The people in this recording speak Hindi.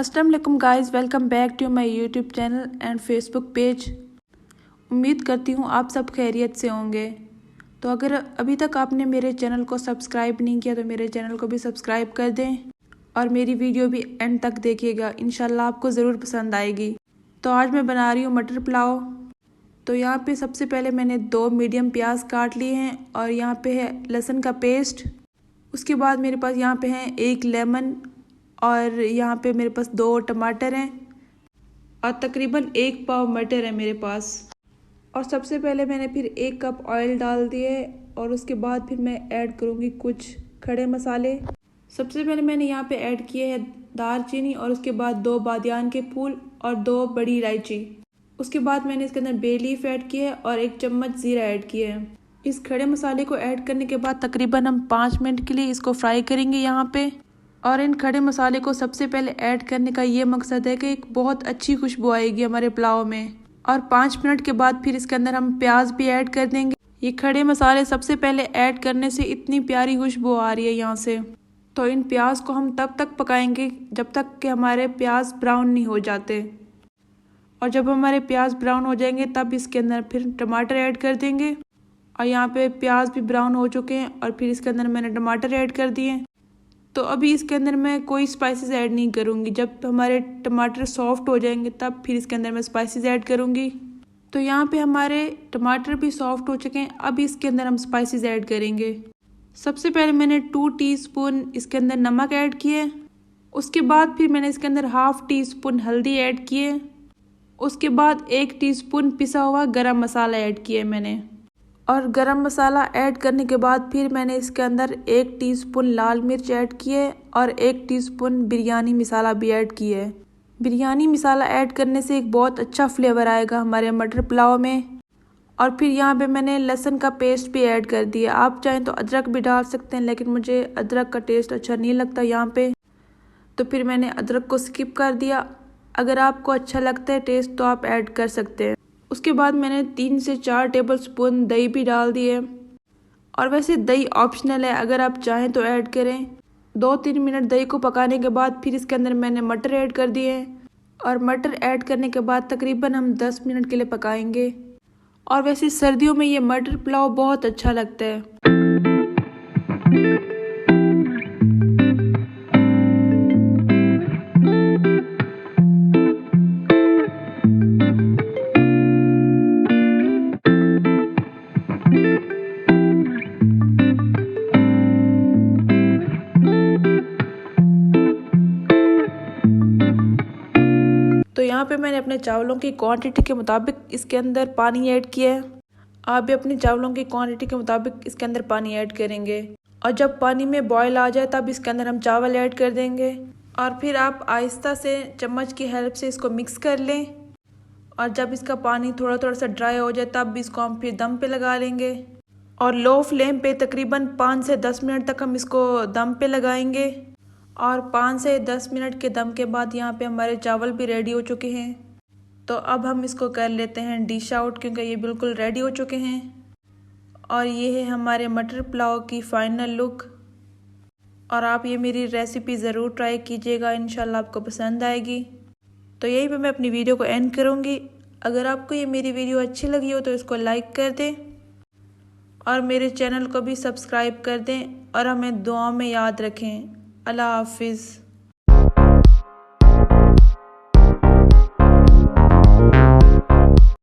अस्सलाम वालेकुम guys, welcome back to my YouTube channel and Facebook page. उम्मीद करती हूँ आप सब खैरियत से होंगे। तो अगर अभी तक आपने मेरे चैनल को सब्सक्राइब नहीं किया तो मेरे चैनल को भी सब्सक्राइब कर दें और मेरी वीडियो भी एंड तक देखिएगा, इंशाल्लाह आपको ज़रूर पसंद आएगी। तो आज मैं बना रही हूँ मटर पुलाव। तो यहाँ पे सबसे पहले मैंने 2 मीडियम प्याज काट लिए हैं और यहाँ पे है लहसुन का पेस्ट। उसके बाद मेरे पास यहाँ पे है 1 लेमन और यहाँ पे मेरे पास 2 टमाटर हैं और तकरीबन 1 पाव मटर है मेरे पास। और सबसे पहले मैंने फिर 1 कप ऑयल डाल दिए और उसके बाद फिर मैं ऐड करूँगी कुछ खड़े मसाले। सबसे पहले मैंने यहाँ पे ऐड किए हैं दालचीनी और उसके बाद 2 बादियान के फूल और 2 बड़ी इलायची। उसके बाद मैंने इसके अंदर बे लीफ ऐड किया है और 1 चम्मच ज़ीरा ऐड किया है। इस खड़े मसाले को ऐड करने के बाद तकरीबन हम 5 मिनट के लिए इसको फ्राई करेंगे यहाँ पे। और इन खड़े मसाले को सबसे पहले ऐड करने का ये मकसद है कि एक बहुत अच्छी खुशबू आएगी हमारे पुलाव में। और 5 मिनट के बाद फिर इसके अंदर हम प्याज भी ऐड कर देंगे। ये खड़े मसाले सबसे पहले ऐड करने से इतनी प्यारी खुशबू आ रही है यहाँ से। तो इन प्याज को हम तब तक पकाएंगे जब तक कि हमारे प्याज ब्राउन नहीं हो जाते। और जब हमारे प्याज ब्राउन हो जाएंगे तब इसके अंदर फिर टमाटर ऐड कर देंगे। और यहाँ पे प्याज भी ब्राउन हो चुके हैं और फिर इसके अंदर मैंने टमाटर ऐड कर दिए। तो अभी इसके अंदर मैं कोई स्पाइसेस ऐड नहीं करूँगी। जब हमारे टमाटर सॉफ्ट हो जाएंगे तब फिर इसके अंदर मैं स्पाइसेस ऐड करूँगी। तो यहाँ पे हमारे टमाटर भी सॉफ्ट हो चुके हैं। अब इसके अंदर हम स्पाइसेस ऐड करेंगे। सबसे पहले मैंने 2 टीस्पून इसके अंदर नमक ऐड किए। उसके बाद फिर मैंने इसके अंदर ½ टीस्पून हल्दी ऐड किए। उसके बाद 1 टीस्पून पिसा हुआ गरम मसाला ऐड किया मैंने। और गरम मसाला ऐड करने के बाद फिर मैंने इसके अंदर 1 टीस्पून लाल मिर्च ऐड किए और 1 टीस्पून बिरयानी मसाला भी ऐड किए। बिरयानी मसाला ऐड करने से एक बहुत अच्छा फ्लेवर आएगा हमारे मटर पुलाव में। और फिर यहाँ पे मैंने लहसुन का पेस्ट भी ऐड कर दिया। आप चाहें तो अदरक भी डाल सकते हैं, लेकिन मुझे अदरक का टेस्ट अच्छा नहीं लगता यहाँ पे, तो फिर मैंने अदरक को स्किप कर दिया। अगर आपको अच्छा लगता है टेस्ट तो आप ऐड कर सकते हैं। उसके बाद मैंने 3 से 4 टेबलस्पून दही भी डाल दिए। और वैसे दही ऑप्शनल है, अगर आप चाहें तो ऐड करें। 2-3 मिनट दही को पकाने के बाद फिर इसके अंदर मैंने मटर ऐड कर दिए। और मटर ऐड करने के बाद तकरीबन हम 10 मिनट के लिए पकाएंगे। और वैसे सर्दियों में ये मटर पुलाव बहुत अच्छा लगता है। तो यहाँ पे मैंने अपने चावलों की क्वांटिटी के मुताबिक इसके अंदर पानी ऐड किया है। आप भी अपने चावलों की क्वांटिटी के मुताबिक इसके अंदर पानी ऐड करेंगे। और जब पानी में बॉयल आ जाए तब इसके अंदर हम चावल ऐड कर देंगे। और फिर आप आहिस्ता से चम्मच की हेल्प से इसको मिक्स कर लें। और जब इसका पानी थोड़ा थोड़ा सा ड्राई हो जाए तब इसको हम फिर दम पे लगा लेंगे। और लो फ्लेम पे तकरीबन 5 से 10 मिनट तक हम इसको दम पे लगाएंगे। और 5 से 10 मिनट के दम के बाद यहाँ पे हमारे चावल भी रेडी हो चुके हैं। तो अब हम इसको कर लेते हैं डिश आउट, क्योंकि ये बिल्कुल रेडी हो चुके हैं। और ये है हमारे मटर पुलाव की फाइनल लुक। और आप ये मेरी रेसिपी ज़रूर ट्राई कीजिएगा, इंशाल्लाह आपको पसंद आएगी। तो यहीं पे मैं अपनी वीडियो को एंड करूँगी। अगर आपको ये मेरी वीडियो अच्छी लगी हो तो इसको लाइक कर दें और मेरे चैनल को भी सब्सक्राइब कर दें और हमें दुआ में याद रखें। अल्लाह हाफिज़।